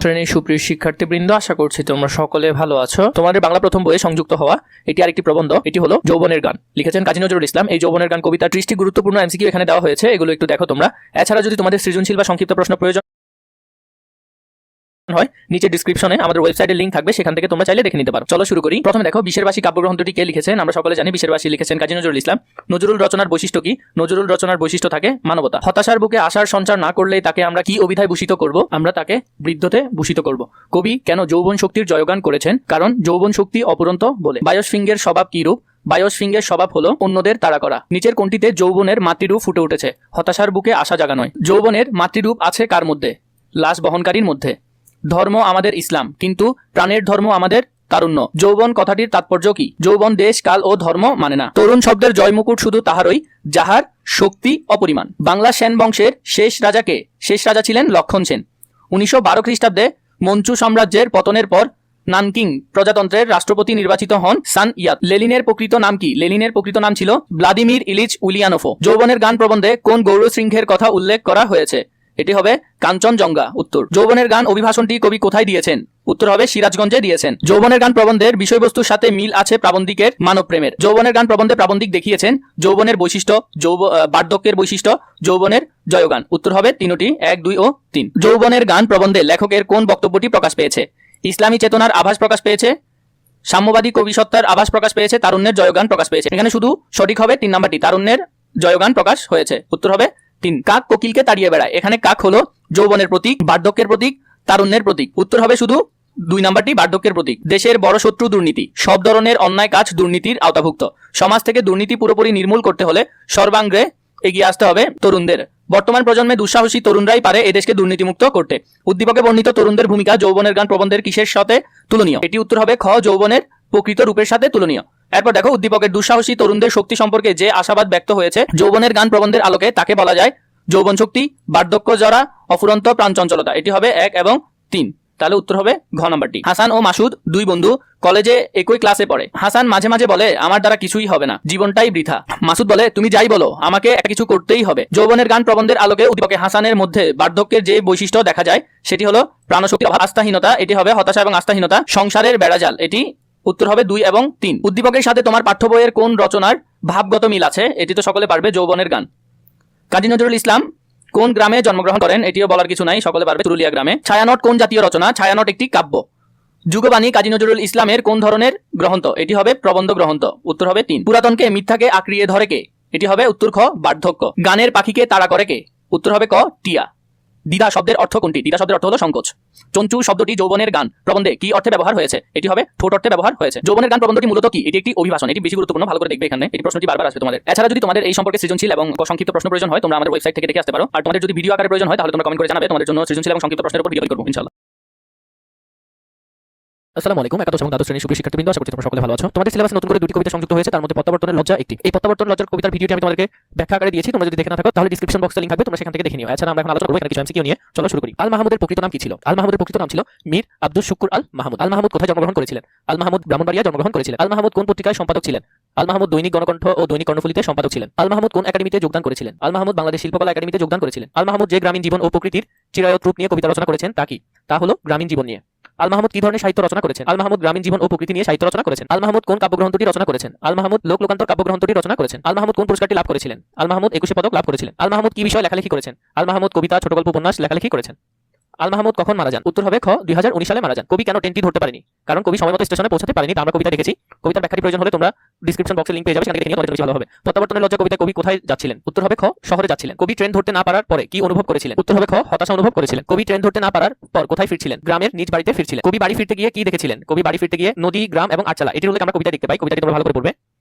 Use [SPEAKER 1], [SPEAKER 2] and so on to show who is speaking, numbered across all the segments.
[SPEAKER 1] শ্রেণীর সুপ্রিয় শিক্ষার্থীবৃন্দ, আশা করছি তোমরা সকলে ভালো আছো। তোমাদের বাংলা প্রথম বইয়ে সংযুক্ত হওয়া এটি আরেকটি প্রবন্ধ। এটি হলো যৌবনের গান, লিখেছেন কাজী নজরুল ইসলাম। এই যৌবনের গান কবিতার 30টি গুরুত্বপূর্ণ এমসিকিউ এখানে দেওয়া হয়েছে, এগুলো একটু দেখো তোমরা। এছাড়া যদি তোমাদের সৃজনশীল বা সংক্ষিপ্ত প্রশ্ন প্রয়োজন হয়, নিচে ডিসক্রিপশনে আমাদের ওয়েবসাইটের লিংক থাকবে, সেখান থেকে তোমরা চাইলে দেখে নিতে পারো। চলো শুরু করি। প্রথমে দেখো, বিশেরবাসী কাব্যগ্রন্থটি কে লিখেছেন? আমরা সকলে জানি বিশেরবাসী লিখেছেন কাজী নজরুল ইসলাম। নজরুল রচনার বৈশিষ্ট্য কি? নজরুল রচনার বৈশিষ্ট্য থাকে মানবতা। হতাশার বুকে আশার সঞ্চার না করলে তাকে আমরা কি অভিধায় ভূষিত করব? আমরা তাকে বৃদ্ধতে ভূষিত করব। কবি কেন যৌবন শক্তির জয়গান করেছেন? কারণ যৌবন শক্তি অপুরন্ত বলে। বায়োসফিঙ্গের স্বভাব কি রূপ? বায়োসফিঙ্গের স্বভাব হলো অন্যদের তাড়া করা। নিচের কোনটিতে যৌবনের মাতৃরূপ ফুটে উঠেছে? হতাশার বুকে আশা জাগা নয়। যৌবনের মাতৃরূপ আছে কার মধ্যে? লাশ বহনকারীর মধ্যে। ধর্ম আমাদের ইসলাম, কিন্তু প্রাণের ধর্ম আমাদের তারুণ্য। যৌবন কথাটির তাৎপর্য কি? যৌবন দেশ কাল ও ধর্ম মানে না। তরুণ শব্দের জয়মুকুট শুধু তাহারই যাহার শক্তি অপরিমাণ। বাংলা সেন বংশের শেষ রাজাকে? শেষ রাজা ছিলেন লক্ষণ সেন। 1912 খ্রিস্টাব্দে মঞ্চু সাম্রাজ্যের পতনের পর নানকিং প্রজাতন্ত্রের রাষ্ট্রপতি নির্বাচিত হন সান ইয়াত। লেনিনের প্রকৃত নাম কি? লেনিনের প্রকৃত নাম ছিল ভ্লাদিমির ইলিচ উলিয়ানোভ। যৌবনের গান প্রবন্ধে কোন গৌর শৃঙ্খের কথা উল্লেখ করা হয়েছে? এটি হবে কাঞ্চনজঙ্ঘা। উত্তর। যৌবনের গান অভিভাষণটি কবি কোথায় দিয়েছেন? উত্তর হবে সিরাজগঞ্জে দিয়েছেন। যৌবনের গান প্রবন্ধের বিষয়বস্তুর সাথে মিল আছে প্রাবন্ধিকের মানব প্রেমের। যৌবনের গান প্রবন্ধে প্রাবন্ধিক দেখিয়েছেন যৌবনের বৈশিষ্ট্য, বার্ধক্যের বৈশিষ্ট্য, যৌবনের জয়গান। উত্তর হবে তিনটি, 1, 2 ও 3। যৌবনের গান প্রবন্ধে লেখকের কোন বক্তব্যটি প্রকাশ পেয়েছে? ইসলামী চেতনার আভাস প্রকাশ পেয়েছে, সাম্যবাদী কবিসত্তার আভাস প্রকাশ পেয়েছে, তারুণ্যের জয়গান প্রকাশ পেয়েছে। এখানে শুধু সঠিক হবে 3 নাম্বারটি, তারুণ্যের জয়গান প্রকাশ হয়েছে। উত্তর হবে 3। কাক কোকিলকে তাড়িয়ে বেড়ায়। এখানে কাক হলো যৌবনের প্রতীক, বার্ধক্যের প্রতীক, তারুণ্যের প্রতীক। উত্তর হবে শুধু 2 নাম্বারটি, বার্ধক্যের প্রতীক। দেশের বড় শত্রু দুর্নীতি। সব ধরনের অন্যায় কাজ দুর্নীতির আওতাভুক্ত। সমাজ থেকে দুর্নীতি পুরোপুরি নির্মূল করতে হলে সর্বাঙ্গে এগিয়ে আসতে হবে তরুণদের। বর্তমান প্রজন্মে দুঃসাহসী তরুণরাই পারে এদেশকে দুর্নীতিমুক্ত করতে। উদ্দীপকে বর্ণিত তরুণদের ভূমিকা যৌবনের গান প্রবন্ধের কিসের সাথে তুলনীয়? এটি উত্তর হবে খ, যৌবনের প্রকৃত রূপের সাথে তুলনীয়। এরপর দেখো, উদ্দীপকের দুঃসাহসী তরুণদের শক্তি সম্পর্কে যে আশাবাদ ব্যক্ত হয়েছে যৌবনের গান প্রবন্ধের আলোকে তাকে বলা যায় যৌবন শক্তি, বার্ধক্য জরা, অফুরন্ত প্রাণচঞ্চলতা। এটি হবে 1 এবং 3। তাহলে উত্তর হবে ঘ নাম্বারটি। হাসান ও মাসুদ 2 বন্ধু, কলেজে একই ক্লাসে পড়ে। হাসান মাঝে মাঝে বলে আমার দ্বারা কিছুই হবে না, জীবনটাই বৃথা। মাসুদ বলে তুমি যাই বলো, আমাকে কিছু করতেই হবে। যৌবনের গান প্রবন্ধের আলোকে উদ্দীপকে হাসানের মধ্যে বার্ধক্যের যে বৈশিষ্ট্য দেখা যায় সেটি হলো প্রাণশক্তি, আস্থাহীনতা। এটি হবে হতাশা এবং আস্থাহীনতা। সংসারের বেড়াজাল। এটি উত্তর হবে 2 এবং 3। উদ্দীপকের সাথে তোমার পাঠ্য বইয়ের কোন রচনার ভাবগত মিল আছে? এটি তো সকলে পারবে, যৌবনের গান। কাজী নজরুল ইসলাম কোন গ্রামে জন্মগ্রহণ করেন? এটিও বলার কিছু নাই, সকলে পারবে, পুরুলিয়া গ্রামে। ছায়ানট কোন জাতীয় রচনা? ছায়ানট একটি কাব্য। যুগবাণী কাজী নজরুল ইসলামের কোন ধরনের গ্রন্থ? এটি হবে প্রবন্ধ গ্রন্থ। উত্তর হবে 3। পুরাতনকে মিথ্যাকে আঁকড়িয়ে ধরে কে? এটি হবে উত্তর খ, বার্ধক্য। গানের পাখিকে তাড়া করে কে? উত্তর হবে ক, টিয়া। দ্বিধা শব্দের অর্থ কোনটি? দ্বিধা শব্দের অর্থ হলো সংকোচ। চঞ্চু শব্দটি যৌবনের গান প্রবন্ধে কি অর্থে ব্যবহার হয়েছে? এটি হবে ঠোঁট অর্থে ব্যবহার হয়েছে। যৌবনের গান প্রবন্ধটি মূলত কি? এটি একটি অভিভাষণ। এটি বেশি গুরুত্বপূর্ণ, ভালো করে দেখবে, এখানে এই প্রশ্নটি বারবার আসবে তোমাদের। এছাড়া যদি তোমাদের এই সম্পর্কে সৃজনশীল এবং সংক্ষিপ্ত প্রশ্ন প্রয়োজন হয়, তোমরা আমাদের ওয়েবসাইট থেকে দেখে আসতে পারো। আর তোমাদের যদি ভিডিও আকারে প্রয়োজন হয় তাহলে তোমরা কমেন্ট করে জানাবে, তোমাদের জন্য সৃজনশীল এবং সংক্ষিপ্ত প্রশ্নের উপর ভিডিও করব ইনশাআল্লাহ। আসসালামু আলাইকুম। একাদশ এবং দ্বাদশ শ্রেণীর সুপ্রিয় শিক্ষার্থীবৃন্দ, আশা করছি তোমরা সকলে ভালো আছো। তোমাদের সিলেবাসে নতুন করে 2টি কবিতা সংযুক্ত হয়েছে, তার মধ্যে প্রত্যাবর্তনের লজ্জা একটি। এই প্রত্যাবর্তনের লজ্জার কবিতার ভিডিওটি আমি তোমাদেরকে ব্যাখ্যা আকারে দিয়েছি, তোমরা যদি দেখে না থাকো তাহলে ডিসক্রিপশন বক্সে লিংক থাকবে, তোমরা সেখান থেকে দেখে নিও। এছাড়া আমরা এখন আলোচনা করব এখানে কিছু এমসিকিউ নিয়ে। চলো শুরু করি। আল মাহমুদের প্রকৃত নাম কি ছিল? আল মাহমুদের প্রকৃত নাম ছিল মীর আব্দুস শুকুর আল মাহমুদ। আল মাহমুদ কোথায় জন্মগ্রহণ করেছিলেন? আল মাহমুদ ব্রাহ্মণবাড়িয়ায় জন্মগ্রহণ করেছিলেন। আল মাহমুদ কোন পত্রিকায় সম্পাদক ছিলেন? আল মাহমুদ দৈনিক গণকণ্ঠ ও দৈনিক কর্ণফুলীতে সম্পাদক ছিলেন। আল মাহমুদ কোন একাডেমিতে যোগদান করেছিলেন? আল মাহমুদ বাংলাদেশ শিল্পকলা একাডেমিতে যোগদান করেছিলেন। আল মাহমুদ যে গ্রামীণ জীবন ও প্রকৃতির চিরায়ত রূপ নিয়ে কবিতা রচনা করেছেন তা কি? তা হলো গ্রামীণ জীবন নিয়ে। আল মাহমুদ কি ধরনের সাহিত্য রচনা করেছেন? আল মাহমুদ গ্রামীণ জীবন ও প্রকৃতি নিয়ে সাহিত্য রচনা করেছেন। আল মাহমুদ কোন কাব্যগ্রন্থটি রচনা করেছেন? আল মাহমুদ লোকান্তর কাব্যগ্রন্থটি রচনা করেছেন। আল মাহমুদ কোন পুরস্কারটি লাভ করেছিলেন? আল মাহমুদ 21 পদক লাভ করেছিলেন। আল মাহমুদ কি বিষয়ে লেখালেখি করেছেন? আল মাহমুদ কবিতা, ছোট গল্প, উপন্যাস লেখালেখি করেছেন। আল মাহমুদ কখন মারা যান? উত্তর হবে খ, 2019 সালে মারা যান। কবি কেন ট্রেনটি ধরতে পারেনি? কারণ কবি সময়মতো স্টেশনে পৌঁছাতে পারেনি, আমরা কবিতা দেখেছি। কবিতার ব্যাখ্যাটি প্রয়োজন হলে তোমরা ডিসক্রিপশন বক্সে লিংক পেয়ে যাবে, সেখানে দেখে নিও, তোমাদের বেশি ভালো হবে। প্রত্যাবর্তনের লজ্জা কবিতা কবি কোথায় যাচ্ছিলেন? উত্তর হবে খ, শহরে যাচ্ছিলেন। কবি ট্রেন ধরতে না পারার পরে কি অনুভব করেছিলেন? উত্তর হবে খ, হতাশা অনুভব করেছিলেন। কবি ট্রেন ধরতে না পারার পর কোথায় ফিরছিলেন? গ্রামের নিজ বাড়িতে ফিরছিলেন। কবি বাড়ি ফিরতে গিয়ে কি দেখেছিলেন? কবি বাড়ি ফিরতে গিয়ে নদী, গ্রাম এবং আটচালা এটির উল্লেখ আমরা কবিতা দেখতে পাই, কবিতাটি তোমরা ভালো করে পড়বে।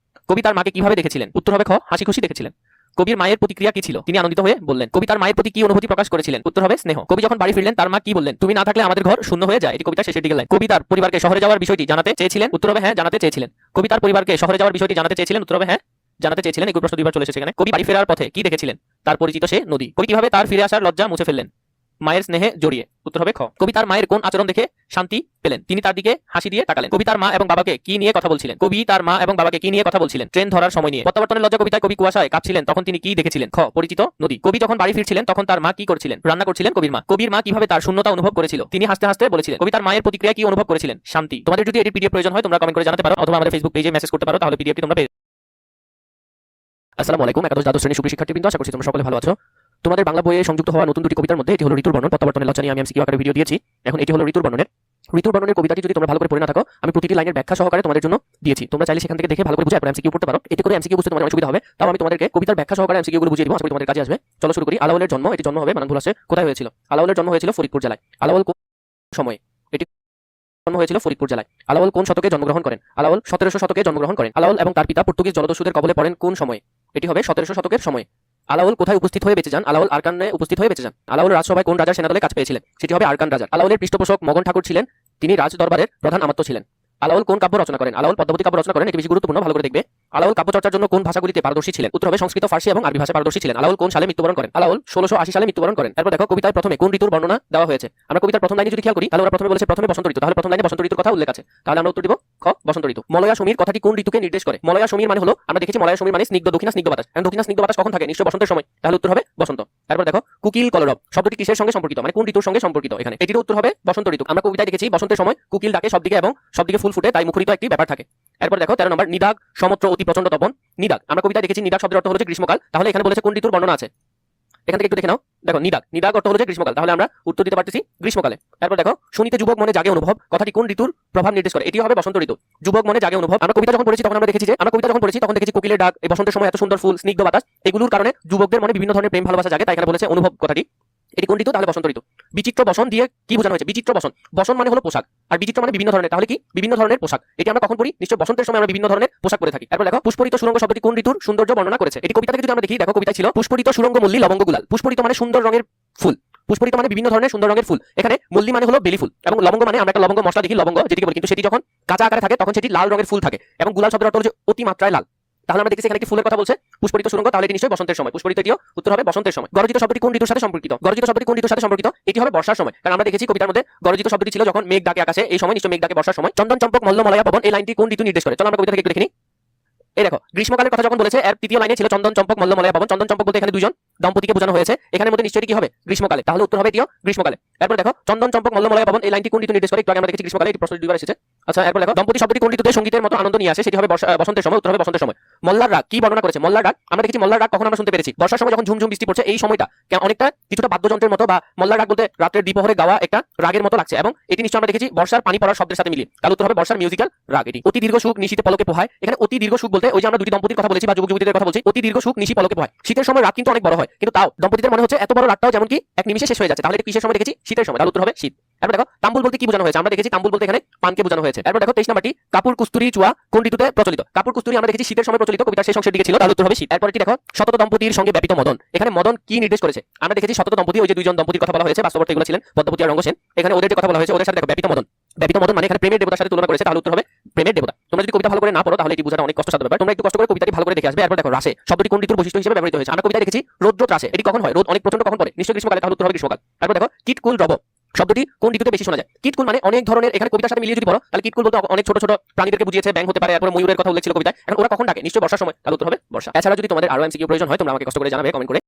[SPEAKER 1] কবি তার মাকে কিভাবে দেখেছিলেন? উত্তর হবে খ, হাসি খুশি দেখেছিলেন। কবির মায়ের প্রতিক্রিয়া কি ছিল? তিনি আনন্দিত হয়ে বললেন। কবি তার মায়ের প্রতি কি অনুভূতি প্রকাশ করেছিলেন? উত্তর হবে স্নেহ। কবি যখন বাড়ি ফিরলেন তার মা কি বললেন? তুমি না থাকলে আমাদের ঘর শূন্য হয়ে যায়। এটি কবিতার শেষের দিকে লাইন। কবি তার পরিবারকে শহরে যাওয়ার বিষয়টি জানাতে চেয়েছিলেন। উত্তর হবে হ্যাঁ, জানাতে চেয়েছিলেন। কবি তার পরিবারকে শহরে যাওয়ার বিষয়টি জানাতে চেয়েছিলেন। উত্তর হবে হ্যাঁ, জানাতে চেয়েছিলেন। এই প্রশ্ন 2বার চলে এসেছে এখানে। কবি বাড়ি ফেরার পথে কি দেখেছিলেন? তার পরিচিত সে নদী। কবি কিভাবে তার ফিরে আসার লজ্জা মুছে ফেললেন? মায়ের স্নেহে জড়িয়ে। উত্তর হবে খ। কবি তার মায়ের কোন আচরণ দেখে শান্তি পেলেন? তিনি তার দিকে হাসি দিয়ে তাকালেন। কবি তার মা এবং বাবাকে কি নিয়ে কথা বলছিলেন? কবি তার মা এবং বাবাকে কি নিয়ে কথা বলছিলেন? ট্রেন ধরার সময় নিয়ে। প্রত্যাবর্তনের লজ্জা কবিতায় কবি কুয়াশায় কাঁপছিলেন, তখন তিনি কি দেখেছিলেন? খ। পরিচিত নদী। কবি যখন বাড়ি ফিরছিলেন তখন তার মা কি করছিলেন? রান্না করছিলেন কবির মা। কবির মা কিভাবে তার শূন্যতা অনুভব করেছিল? তিনি হাসতে হাসতে বলেছিলেন। কবি তার মায়ের প্রতিক্রিয়া কি অনুভব করেছিলেন? শান্তি। তোমাদের যদি এটির পিডিএফ প্রয়োজন হয় তোমরা কমেন্ট করে জানাতে পারো, অথবা আমাদের ফেসবুক পেজে মেসেজ করতে পারো, তাহলে পিডিএফটি তোমরা পেয়ে। আসসালামু আলাইকুম, একাদশ দ্বাদশ শ্রেণীর সুপ্রিয় শিক্ষার্থীবৃন্দ, আশা করছি তোমরা সকলে ভালো আছো। তোমাদের বাংলা বইয়ে সংযুক্ত হওয়া নতুন দুটি কবিতার মধ্যে এটি হলো ঋতুর বর্ণন। প্রত্যাবর্তনের লজ্জা নিয়ে আমি এমসিকিউ আকারে ভিডিও দিয়েছি। এখন এটি হলো ঋতুর বর্ণনের। ঋতুর বর্ণনের কবিতাটি যদি তোমরা ভালো করে পড়ে না থাকো, আমি প্রতিটি লাইনের ব্যাখ্যা সহকারে তোমাদের জন্য দিয়েছি। তোমরা চাইলে সেখান থেকে দেখে ভালো করে বুঝে এমসিকিউ পড়তে পারো। এতে করে এমসিকিউ বুঝতে তোমাদের অনেক সুবিধা হবে। তাও আমি তোমাদেরকে কবিতার ব্যাখ্যা সহকারে এমসিকিউ গুলো বুঝিয়ে দিব, আশা করি তোমাদের কাজে আসবে। চলো শুরু করি। আলাওলের জন্ম, এটি জন্ম হবে মানে ভুল আসছে, কোথায় হয়েছিল? আলাওলের জন্ম হয়েছিল ফরিদপুর জেলায়। আলাওল কোন সময়ে? এটি জন্ম হয়েছিল ফরিদপুর জেলায়। আলাওল কোন শতকে জন্মগ্রহণ করেন? আলাওল 1700 শতকে জন্মগ্রহণ করেন। আলাওল এবং তার পিতা পর্তুগিজ জলদস্যুদের কবলে পড়েন কোন সময়ে? এটি হবে 1700 শতকের সময়ে। আলাওল কোথায় উপস্থিত হয়ে বেঁচে যান? আলাওল আরকানে উপস্থিত হয়ে বেঁচে যান। আলাওল রাজসভায় কোন রাজার সেনাদলে কাজ পেয়েছিলেন? সেটি হবে আরকান রাজার। আলাওলের পৃষ্ঠপোষক মগন ঠাকুর ছিলেন, তিনি রাজ দরবারের প্রধান আমাত্য ছিলেন। আলাওল কোন কাব্য রচনা করেন? আলাওল পদ্মাবতী কাব্য রচনা করেন, এটি বেশি গুরুত্বপূর্ণ, ভালো করে দেখবে। আলাওল কাব্য চর্চার জন্য কোন ভাষাগুলিতে পারদর্শী ছিলেন? উত্তর হবে সংস্কৃত, ফার্সি এবং আরবি ভাষায় পারদর্শী ছিলেন। আলাওল কোন সালে মৃত্যুবরণ করেন? আলাওল 1680 সালে মৃত্যুবরণ করেন। তারপর দেখো কবিতায় প্রথমে কোন ঋতুর বর্ণনা দেওয়া হয়েছে? আমরা কবিতার প্রথম লাইনে যদি খেয়াল করি, তাহলে ওরা প্রথমে বলেছে প্রথমে বসন্ত ঋতু, তাহলে প্রথম লাইনে বসন্ত ঋতুর কথা উল্লেখ আছে, তাহলে আমরা উত্তর দিব খ, বসন্ত ঋতু। মলয়া সমীর কথাটি কোন ঋতুকে নির্দেশ করে? মলয়া সমীর মানে হলো, আমরা দেখেছি মলয়া সমীর মানে স্নিগ্ধ দক্ষিণা স্নিগ্ধ বাতাস। এখন দক্ষিণা স্নিগ্ধ বাতাস কখন থাকে? নিশ্চয় বসন্তের সময়, তাহলে উত্তর হবে বসন্ত। তারপর দেখো কুকিল কলরব শব্দটি কিসের সঙ্গে সম্পর্কিত, মানে কোন ঋতুর সঙ্গে সম্পর্কিত? এখানে এটির উত্তর হবে বসন্ত ঋতু। আমরা কবিতায় দেখেছি বসন্তের সময় কুকিল ডাকে সবদিকে এবং সবদিকে ফুল ফুটে, তাই মুখরিত একটি ব্যাপার থাকে। এরপর দেখো 13 নম্বর, নিদাগ সমুদ্র অতি প্রচন্ড তপন। নিদাগ আমরা কবিতায় দেখেছি নিদাগ শব্দের অর্থ হলো গ্রীষ্মকাল, তাহলে এখানে বলেছে কোন ঋতুর বর্ণনা আছে? এখান থেকে একটু দেখে নাও। দেখো নিদাগ, নিদাগ অর্থ হলো গ্রীষ্মকাল, তাহলে আমরা উত্তর দিতে পারতেছি গ্রীষ্মকালে। তারপর দেখো শুনিতে যুবক মনে জাগে অনুভব কথাটি কোন ঋতুর প্রভাব নির্দেশ করে? এটি হবে বসন্ত ঋতু। যুবক মনে জাগে অনুভব আমরা কবিতা যখন পড়েছি তখন আমরা দেখেছি যে তখন দেখেছি কোকিলের ডাক, এই বসন্তের সময় এত সুন্দর ফুল, স্নিগ্ধ বাতাস, এগুলোর কারণে যুবকদের মনে বিভিন্ন ধরনের প্রেম ভালোবাসা জাগে, তাই এখানে বলেছে অনুভব কথাটি। এটি কোন ঋতু? তাহলে বসন্ত ঋতু। বিচিত্র বসন দিয়ে কি বোঝানো হয়েছে? বিচিত্র বসন, বসন মানে হলো পোশাক, আর বিচিত্র মানে বিভিন্ন ধরনের, তাহলে কি বিভিন্ন ধরনের পোশাক। এটি আমরা কখন পড়ি? নিশ্চয় বসন্তের সময় আমরা বিভিন্ন ধরনের পোশাক পরে থাকি। এরপর দেখো পুষ্পরিত সুরঙ্গ শব্দটি কোন ঋতুর সৌন্দর্য বর্ণনা করেছে? এটি কবিতা থেকে যদি আমরা দেখি, দেখো কবিতা ছিল পুষ্পরিত সুরঙ্গ মল্লী লবঙ্গ গুলাল। পুষ্পরিত মানে সুন্দর রঙের ফুল, পুষ্পরিত মানে বিভিন্ন ধরনের সুন্দর রঙের ফুল। এখানে মল্লী মানে হলো বেলি ফুল, এবং লবঙ্গ মানে আমরা একটা লবঙ্গ মশলা দেখি লবঙ্গ যেটিকে বলি, কিন্তু সেটি যখন কাঁচা আকারে থাকে তখন সেটি লাল রঙের ফুল থাকে, এবং গুলাল শব্দের অর্থ হলো যে অতি মাত্রায় লাল। তাহলে আমরা দেখেছি এখানে একটি ফুলের কথা বলছে, পুষ্পরিত সুরঙ্গ, তাহলে এটি নিশ্চয়ই বসন্তের সময়। পুষ্পরিত এটিও উত্তর হবে বসন্তের সময়। গরজিত শব্দটি কোন ঋতুর সাথে সম্পর্কিত? গরজিত শব্দটি কোন ঋতুর সাথে সম্পর্কিত? এটি হবে বর্ষার সময়, কারণ আমরা দেখেছি কবিতার মধ্যে গরজিত শব্দটি ছিল যখন মেঘ ডাকে আকাশে, এই সময় নিশ্চয় মেঘ ডাকে বর্ষার সময়। চন্দন চম্পক মল্ল মলয়া পবন, এই লাইনটি কোন ঋতু নির্দেশ করে? চলো আমরা কবিতা থেকে একটু দেখি। এই দেখো গ্রীষ্মকালের কথা যখন বলেছে, এর তৃতীয় লাইনে ছিল চন্দন চম্পক মল্ল মলয়া পবন। চন্দন চম্পক বলতে এখানে দুইজন দম্পতিকে বোঝানো হয়েছে, এখানে মধ্যে নিশ্চয়ই কি হবে? গ্রীষ্মকালে, তাহলে উত্তর হবে এটিও গ্রীষ্মকালে। এরপর দেখো চন্দন চম্পক মল্ল মলয়া পবন, এই লাইনটি কোন ঋতু নির্দেশ করে? একটু আগে আমরা দেখেছি গ্রীষ্মকালে, এই প্রশ্ন দুইবার এসেছে। আচ্ছা এরপর দেখো দম্পতি শব্দটি কোন ঋতুতে সঙ্গীতের মতো আনন্দ নিয়ে আসে? সেটি হবে বসন্তের সময়, উত্তর হবে বসন্তের সময়। মল্লার রাগ কি বর্ণনা করেছে? মল্লার রাগ আমরা দেখেছি, মল্লার রাগ কখন আমরা শুনতে পেরেছি? বর্ষার সময় যখন ঝুমঝুম বৃষ্টি পড়ছে, এই সময়টা অনেকটা কিছুটা বাদ্যযন্ত্রের মতো, বা মল্লার রাগ বলতে রাতের দ্বিপ্রহরে গাওয়া একটা রাগের মতো লাগছে, এবং এটি নিশ্চয় আমরা দেখেছি বর্ষার পানি পড়ার শব্দের সাথে মিলিয়ে, তাহলে উত্তর হবে বর্ষার মিউজিক্যাল রাগ। এটি অতি দীর্ঘ সুখ নিশীতে পলকে পোহায়। এখানে অতি দীর্ঘ সুখ বলতে ওই যে আমরা দুটি দম্পতির কথা বলেছি বা যুবক যুবতীদের কথা বলছি, অতি দীর্ঘ সুখ নিশি পলকে পোহায়। শীতের সময় রাত কিন্তু অনেক বড় হয়, কিন্তু তাও দম্পতিদের মনে হচ্ছে এত বড় রাতটাও যেমন কি এক নিমিষে শেষ হয়ে যাচ্ছে, তাহলে কিসের সময় দেখেছি? শীতের সময়, তাহলে উত্তর হবে শীত। এরপর দেখো তাম্বুল বলতে কি বোঝানো হয়েছে? আমরা দেখেছি তাম্বুল বলতে এখানে পানকে বোঝানো হয়েছে। এরপর দেখো 23 নম্বরটি, কাপুর কুস্তুরি চুয়া কোন ঋতুতে প্রচলিত? কাপুর কুস্তুরি আমরা দেখেছি শীতের সময় প্রচলিত, কবিতার শেষ অংশের দিকে ছিল, তাহলে উত্তর হবে শীত। এরপর এটি দেখো শতত দম্পতির সঙ্গে ব্যাপিত মদন, এখানে মদন কি নির্দেশ করেছে? আমরা দেখেছি শতত দম্পতি, ওই যে দুইজন দম্পতির কথা বলা হয়েছে, বাস্তবতে এগুলো ছিলেন পদ্মাবতী আর রঙ্গসেন, এখানে ওদের কথা বলা হয়েছে, ওদের সাথে দেখো ব্যাপিত মদন। ব্যাপিত মদন মানে এখানে প্রেমের দেবতার সাথে তুলনা করেছে, তাহলে উত্তর হবে প্রেমের দেবতা। তোমরা যদি কবিতা ভালো করে না পড়ো তাহলে এটি বোঝাটা অনেক কষ্টসাধ্য ব্যাপার, তোমরা একটু কষ্ট করে কবিতাটি ভালো করে দেখে আসবে। এরপর দেখো রাসে শব্দটি কোন ঋতুর বৈশিষ্ট্য হিসেবে ব্যবহৃত হয়েছে? আমরা কবিতায় দেখেছি রৌদ্র ত্রাসে, এটি কখন হয়? রোদ অনেক প্রচন্ড কখন পড়ে? নিশ্চয়ই গ্রীষ্মকালে, তাহলে উত্তর হবে গ্রীষ্মকাল। তারপর দেখো কিটকুল রব শব্দটি কোন ঋতুতে বেশি শোনা যায়? কিটকুল মানে অনেক ধরনের, এখানে কবিতার সাথে মিলিয়ে যদি পড়ো তাহলে কিটকুল বলতে অনেক ছোট ছোট প্রাণীদেরকে বুঝিয়েছে, ব্যাঙ হতে পারে, এরপর ময়ূরের কথা উল্লেখ ছিল কবিতায়। এখন ওরা কখন ডাকে? নিশ্চয়ই বর্ষার সময়, তাহলে উত্তর হবে বর্ষা। এছাড়া যদি তোমাদের আরো এমসিকিউ প্রয়োজন হয় তোমরা আমাকে কষ্ট করে জানাবে কমেন্ট করে।